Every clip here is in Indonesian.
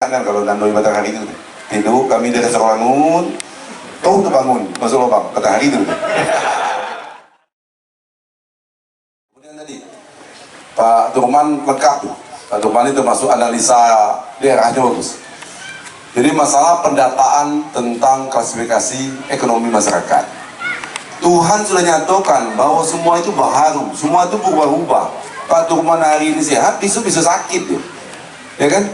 kan kalau nandoi matahari itu tidur kami dari serangun tuh bangun masuk lubang matahari itu. Kemudian tadi Pak Turman lengkap tuh. Pak Turman itu masuk analisa daerahnya bagus. Jadi masalah pendataan tentang klasifikasi ekonomi masyarakat. Tuhan sudah nyatakan bahwa semua itu baharu, semua itu berubah-ubah. Pak Turman hari ini sehat, besok bisa sakit ya. Ya kan?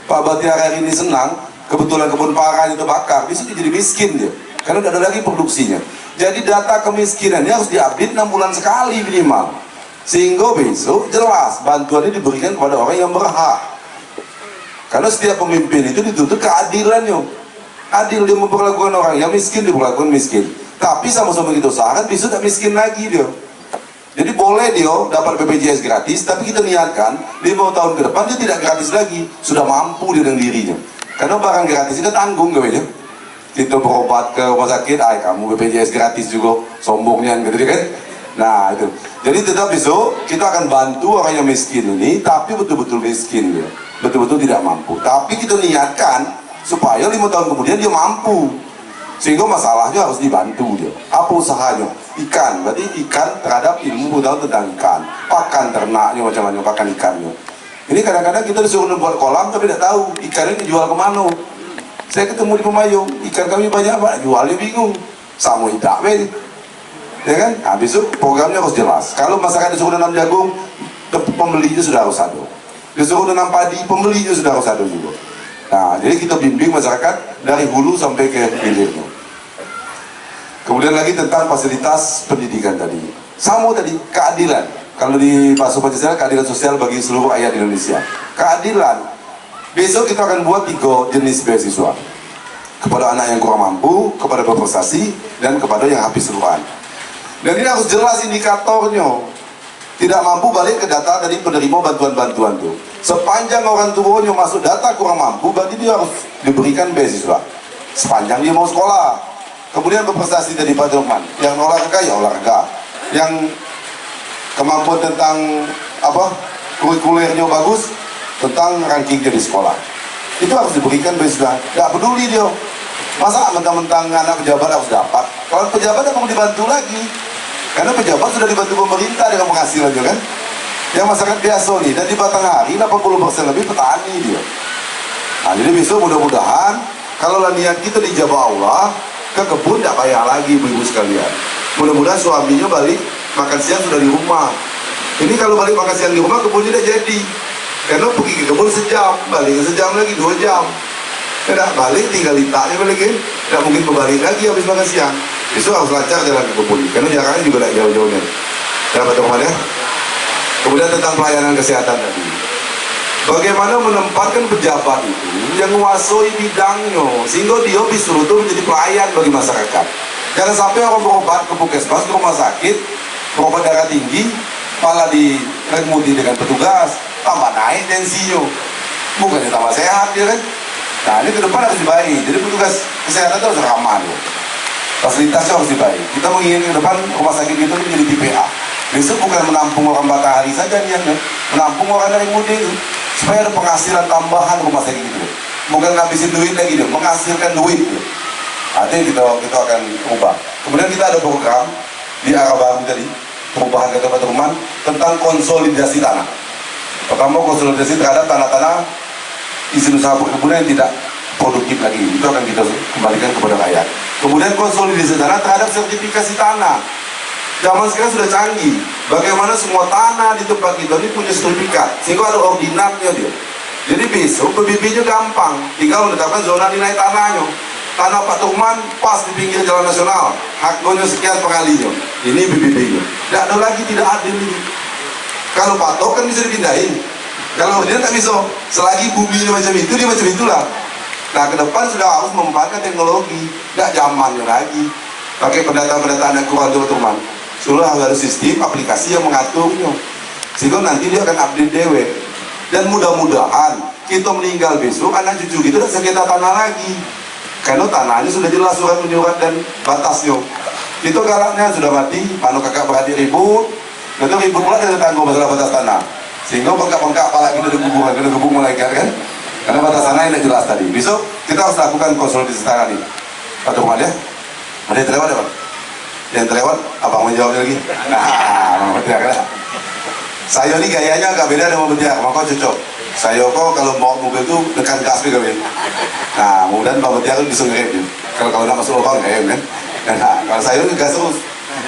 Pak Batiar hari ini senang, kebetulan kebun parahnya terbakar, besok dia jadi miskin dia. Karena tidak ada lagi produksinya. Jadi data kemiskinannya harus diupdate 6 bulan sekali minimal. Sehingga besok jelas bantuan ini diberikan kepada orang yang berhak. Karena setiap pemimpin itu dituntut keadilannya. Adil dia memperlakukan orang yang miskin, diperlakukan miskin. Tapi sama-sama kita usahakan besok tak miskin lagi dia. Jadi boleh dia dapat BPJS gratis, tapi kita niatkan 5 tahun ke depan dia tidak gratis lagi. Sudah mampu dia dengan dirinya. Karena barang gratis itu tanggung ya. Kita berobat ke rumah sakit, kamu BPJS gratis juga, sombongnya gitu kan. Nah itu. Jadi tetap besok kita akan bantu orang yang miskin ini, tapi betul-betul miskin dia. Betul-betul tidak mampu. Tapi kita niatkan supaya 5 tahun kemudian dia mampu. Sehingga masalahnya harus dibantu dia. Apa usahanya? Ikan, berarti ikan terhadap ilmu pengetahuan tentang ikan. Pakan ternaknya macam-macam, pakan ikannya. Ini kadang-kadang kita disuruh membuat kolam tapi tidak tahu ikannya dijual kemana. Saya ketemu di Pemayung, ikan kami banyak pak, jualnya bingung. Sama tidak, ya kan? Nah, besok programnya harus jelas. Kalau masyarakat disuruh nanam jagung, pembelinya sudah harus ada. Disuruh nanam padi, pembelinya sudah harus ada juga. Nah, jadi kita bimbing masyarakat dari hulu sampai ke hilirnya. Kemudian lagi tentang fasilitas pendidikan tadi. Sama tadi, keadilan. Kalau di Pak Pancasila, keadilan sosial bagi seluruh rakyat Indonesia. Keadilan. Besok kita akan buat 3 jenis beasiswa. Kepada anak yang kurang mampu, kepada berprestasi, dan kepada yang habis seluruhan. Dan ini harus jelas indikatornya. Tidak mampu balik ke data dari penerima bantuan-bantuan itu. Sepanjang orang tuanya masuk data kurang mampu, berarti dia harus diberikan beasiswa. Sepanjang dia mau sekolah. Kemudian berprestasi dari Pak Turman. Yang olahraga ya olahraga. Yang kemampuan tentang kurikulernya bagus, tentang ranking di sekolah. Itu harus diberikan beasiswa. Gak peduli dia. Masa mentang-mentang anak pejabat harus dapat. Kalau pejabat tak mau dibantu lagi. Karena pejabat sudah dibantu pemerintah dengan penghasilan juga kan. Yang masyarakat biasa nih, dan di Batanghari 80% lebih petani dia. Nah jadi besok mudah-mudahan kalau niat kita dijabah Allah, ke kebun tidak payah lagi ibu-ibu sekalian. Mudah-mudahan suaminya balik makan siang sudah di rumah. Ini kalau balik makan siang di rumah, kebunnya tidak jadi. Karena pergi ke kebun sejam, balik sejam lagi 2 jam. Tidak balik tinggal letaknya balik kan. Tidak mungkin kembali lagi habis makan siang. Besok harus lancar jalan ke kebun. Karena jaraknya juga tidak jauh-jauhnya. Dapat teman ya. Kemudian tentang pelayanan kesehatan tadi. Bagaimana menempatkan pejabat itu yang menguasai bidangnya sehingga dia betul-betul menjadi pelayan bagi masyarakat. Jangan sampai orang berobat ke puskesmas, ke rumah sakit, berobat darah tinggi, malah diremuti dengan petugas, tambah naik tensinya. Bukannya tambah sehat dia kan. Nah ini ke depan harus dibaik. Jadi petugas kesehatan itu harus ramah ya. Fasilitasnya harus dibaik. Kita menginginkan ke depan rumah sakit itu menjadi tipe A. Besok bukan menampung orang Batanghari saja nih, menampung orang dari muda itu supaya ada penghasilan tambahan rumah sakit itu. Bukan ngabisin duit lagi deh, menghasilkan duit. Nanti kita akan ubah. Kemudian kita ada program di arah baru tadi, perubahan kata Pak Turman tentang konsolidasi tanah. Pertama konsolidasi terhadap tanah-tanah izin usaha perkebunan yang tidak produktif lagi. Itu akan kita kembalikan kepada rakyat. Kemudian konsolidasi tanah terhadap sertifikasi tanah. Zaman sekarang sudah canggih. Bagaimana semua tanah di tempat kita ini punya sertifikat, sehingga ada ordinatnya dia. Jadi besok PBB-nya gampang, tinggal menetapkan zona nilai tanahnya. Tanah Pak Turman pas di pinggir jalan nasional, haknya sekian pengalinya. Ini PBB-nya. Tidak ada lagi, tidak adil ini. Kalau patok kan bisa dipindahin. Kalau dia tak bisa, selagi buminya macam itu, dia macam itulah. Nah ke depan sudah harus memanfaatkan teknologi, tidak zamannya lagi. Pakai pendataan-pendataan yang kurang Turman. Sudah ada sistem aplikasi yang mengaturnya, sehingga nanti dia akan update dewe. Dan mudah-mudahan kita meninggal besok, anak cucu kita tidak sengketa tanah lagi, karena tanahnya sudah jelas surat menyurat dan batasnya. Itu galaknya sudah mati, mana kakak beradik ribut, itu ribut pula dengan tanggung masalah batas tanah, sehingga bengkak-bengkak apalagi kita di kuburan, kita gebuk malaikat kan. Karena batasannya tidak jelas tadi. Besok kita harus lakukan konsolidasi tangan ini. Pak Tukman ya. Ada yang terlewat ya Pak? Yang terlewat, abang menjawabnya lagi. Nah, Betiar kan. Saya ini gayanya agak beda dengan Betiar, maka cocok. Saya kok kalau mau mobil tuh dekat gas kali. Nah, mudah-mudahan Pak Betiar bisa ngerem. Kalau nak masuk lubang ngerem kan. Nah, kalau saya ini gas terus.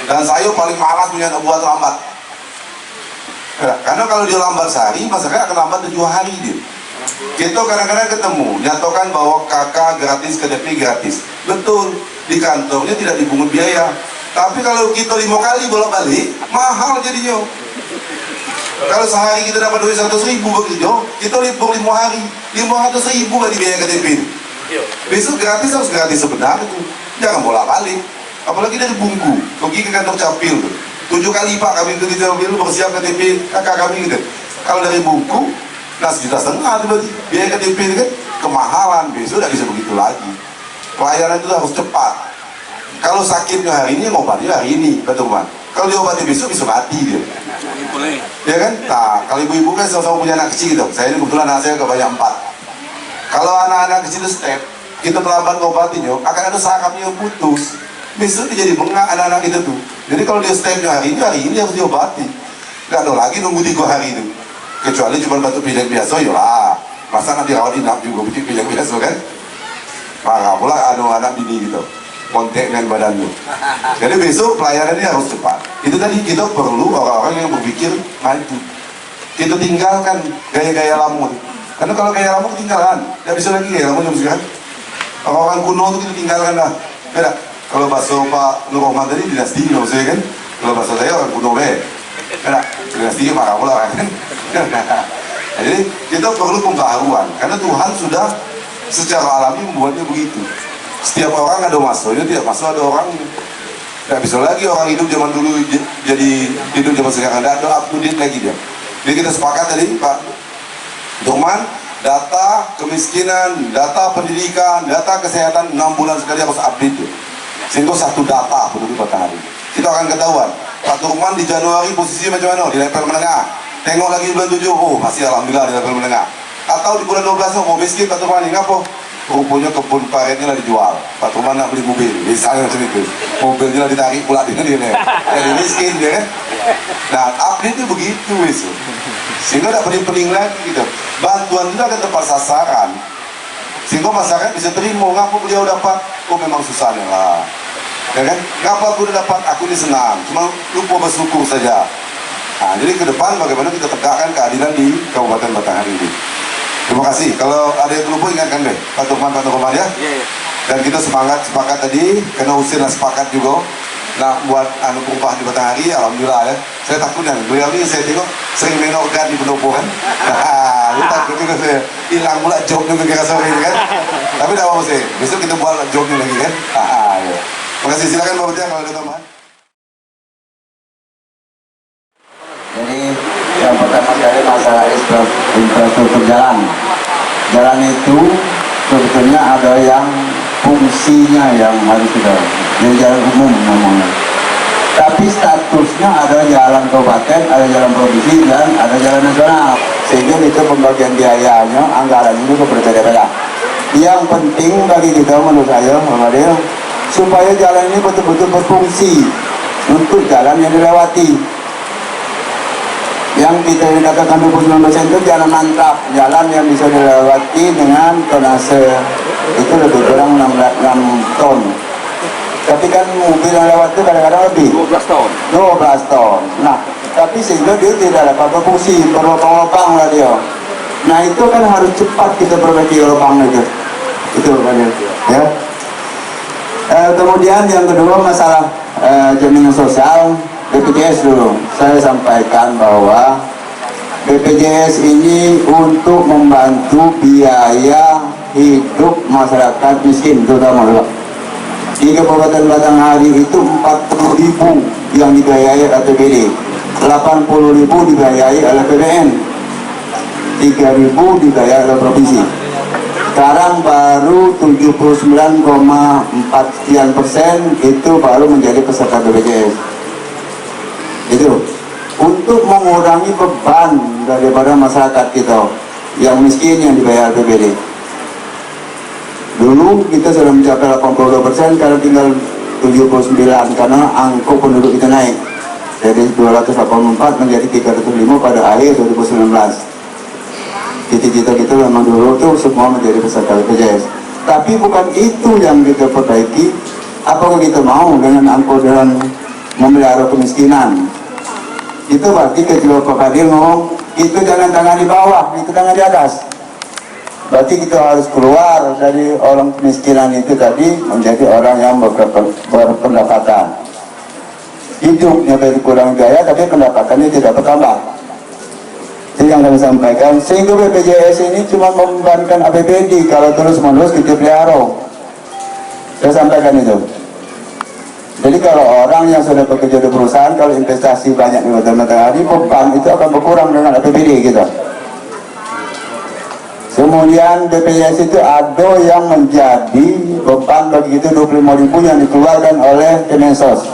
Dan saya paling malas punya buat lambat. Ya, karena kalau dia lambat sehari, masyarakat akan lambat 7 hari dia. Kita kadang-kadang ketemu, nyatakan bahwa KK gratis, KDP gratis. Betul, di kantornya tidak dipungut biaya. Tapi kalau kita 5 kali bolak-balik, mahal jadinya. Kalau sehari kita dapat duit 100.000 begitu, kita libur 5 hari, 500.000 gak dibiaya KDP. Besok gratis harus gratis sebenarnya itu. Jangan bolak-balik. Apalagi dari Bungku, pergi ke kantor Capil tuh. 7 kali Pak kami ke Capil bersiap KTP kakak kami gitu. Kalau dari Bungku, nah 1,5 juta itu berarti biaya KTP kan kemahalan. Besok tidak bisa begitu lagi. Pelayanan itu harus cepat. Kalau sakitnya hari ini, ngobatnya hari ini, Pak Tukman. Kalau diobati besok bisa mati dia. Ya kan? Nah, kalau ibu-ibu kan sama-sama punya anak kecil gitu. Saya ini kebetulan anak saya kebanyakan 4. Kalau anak-anak kecil itu step, kita terlambat ngobatinya, akan ada sarafnya yang putus. Besok dia jadi bengak anak-anak itu tuh. Jadi kalau dia stepnya hari ini harus diobati. Nggak ada lagi nunggu 3 hari itu. Kecuali cuma batuk pilek biasa, yolah. Masa nanti rawat inap juga batuk pilek biasa kan? Maka pula anak bini gitu. Kontek dengan badannya. Jadi besok pelayanan ini harus cepat. Itu tadi kita perlu orang-orang yang berpikir maju. Kita tinggalkan gaya-gaya lama. Karena kalau gaya lama ketinggalan, tidak bisa lagi gaya lama sekarang. Orang-orang kuno itu kita tinggalkan dah. Beda. Kalau bahasa Pak Nur Rahman tadi dinasti, maksudnya kan? Kalau bahasa saya orang kuno be. Beda. Dinasti marah pula kan? Jadi kita perlu pembaharuan. Karena Tuhan sudah secara alami membuatnya begitu. Setiap orang ada masanya, tiap masa ada orangnya. Tidak bisa lagi orang hidup zaman dulu jadi hidup zaman sekarang. Tidak ada up to date lagi dia. Jadi kita sepakat tadi Pak Tukman, data kemiskinan, data pendidikan, data kesehatan 6 bulan sekali harus update dia. Sehingga satu data penduduk Batanghari. Kita akan ketahuan Pak Tukman di Januari posisinya macam mana di level menengah. Tengok lagi bulan 7, oh masih alhamdulillah di level menengah. Atau di bulan 12, oh miskin Pak Tukman ini ngapa? Rupanya kebun paretnya lah dijual. Pak Tukman nak beli mobil, misalnya macam itu. Mobilnya lah ditarik pula dia nih. Jadi miskin dia kan. Nah, update itu begitu wis. Sehingga tak pening-pening lagi gitu. Bantuan itu akan tepat sasaran. Sehingga masyarakat bisa terima. Ngapa beliau dapat? Oh memang susahnya lah. Ya kan? Ngapa aku udah dapat? Aku ini senang. Cuma lupa bersyukur saja. Nah, jadi ke depan bagaimana kita tegakkan keadilan di Kabupaten Batanghari ini. Terima kasih. Kalau ada yang lupa ingatkan deh, Pak Tukman ya. Dan kita sepakat tadi, karena usianya sepakat juga. Nah, buat upah di Batanghari, alhamdulillah ya. Saya takut dan beliau ini saya tengok sering main organ di pendopo kan. Lu takut juga saya hilang pula jobnya kira sore ini kan. Tapi tidak apa-apa sih. Besok kita buat jobnya lagi kan. Ya. Terima kasih. Silakan Pak Betiar kalau ada tambahan. Jadi yang pertama sekali masalah infrastruktur jalan. Jalan itu sebetulnya ada yang fungsinya yang harus kita, yang jalan umum namanya. Tapi statusnya ada jalan kabupaten, ada jalan provinsi, dan ada jalan nasional. Sehingga itu pembagian biayanya, anggarannya itu berbeda-beda. Yang penting bagi kita menurut saya, Pak Adil, supaya jalan ini betul-betul berfungsi untuk jalan yang dilewati. Yang kita katakan 29% itu jalan mantap, jalan yang bisa dilewati dengan tonase itu lebih kurang 6 ton. Tapi kan mobil yang lewat itu kadang-kadang lebih 12 ton. Nah, tapi sehingga dia tidak dapat berfungsi, berlopang-lopang lah dia. Nah itu kan harus cepat kita perbaiki lopang itu. Itu kan ya. Kemudian yang kedua masalah jaminan sosial. BPJS dulu, saya sampaikan bahwa BPJS ini untuk membantu biaya hidup masyarakat miskin terutama di Kabupaten Batanghari itu 40.000 yang dibiayai APBD, 80.000 dibiayai oleh APBN, 3.000 dibiayai oleh provinsi. Sekarang baru 79,4% itu baru menjadi peserta BPJS. Itu untuk mengurangi beban daripada masyarakat kita. yang miskin yang dibayar APBD. Dulu kita sudah mencapai 82%, sekarang tinggal 79 karena angka penduduk kita naik dari 284 menjadi 305 pada akhir 2019. Cita-cita kita memang dulu tuh semua menjadi peserta BPJS, tapi bukan itu yang kita perbaiki. Apakah kita mau dengan angka dan memelihara kemiskinan? Itu berarti ketua Pak Kadir ngomong itu jangan tangan di bawah, itu tangan di atas. Berarti kita harus keluar dari orang kemiskinan itu tadi menjadi orang yang berpendapatan. Hidupnya berkurang biaya tapi pendapatannya tidak bertambah. Itu yang kami sampaikan. Sehingga BPJS ini cuma membebankan APBD kalau terus-menerus kita pelihara. Saya sampaikan itu. Jadi kalau orang yang sudah bekerja di perusahaan, kalau investasi banyak di matahari, beban itu akan berkurang dengan APBD gitu. Kemudian BPJS itu ada yang menjadi beban bagi itu 25.000 yang dikeluarkan oleh Kemensos.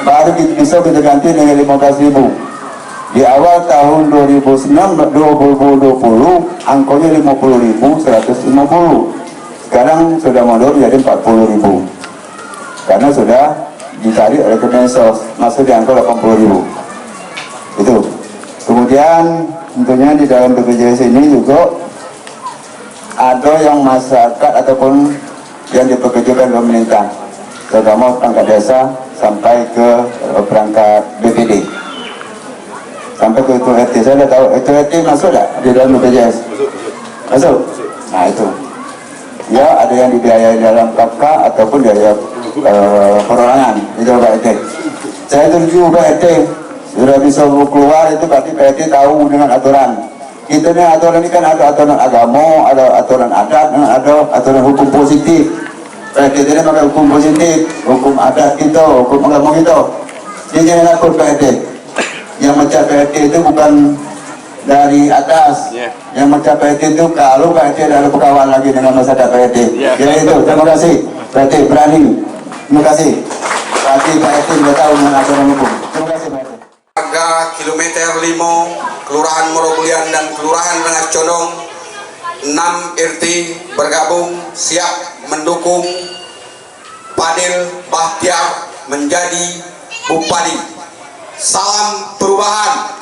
Baru bisa kita ganti dengan 15.000. Di awal tahun 2020 angkanya 50.150. Sekarang sudah mundur menjadi 40.000. Karena sudah ditarik oleh Kemensos, masuk di angka 80.000. Itu. Kemudian tentunya di dalam BPJS ini juga ada yang masyarakat ataupun yang dipekerjakan pemerintah, terutama perangkat desa sampai ke perangkat BPD, sampai ke itu RT. Saya tidak tahu itu RT masuk tak di dalam BPJS? Masuk. Nah itu. Ya ada yang dibiayai dalam KK ataupun biaya perorangan di dalam RT. Saya terju ke RT. Sudah bisa keluar itu berarti PRT tahu dengan aturan. Kita ini aturan ini kan ada aturan agama, ada aturan adat, ada aturan hukum positif. PRT ini pakai hukum positif, hukum adat kita, hukum agama kita. Jadi jangan takut PRT. Yang macam PRT itu bukan dari atas. Yang macam PRT itu kalau PRT ada berkawan lagi dengan masyarakat PRT. Jadi itu, terima kasih. PRT berani. Terima kasih. Berarti PRT sudah tahu dengan aturan hukum. Terima kasih PRT. Warga kilometer 5 Kelurahan Morobulian dan Kelurahan Rengas Condong 6 RT bergabung siap mendukung Fadil Bahtiar menjadi Bupati. Salam perubahan.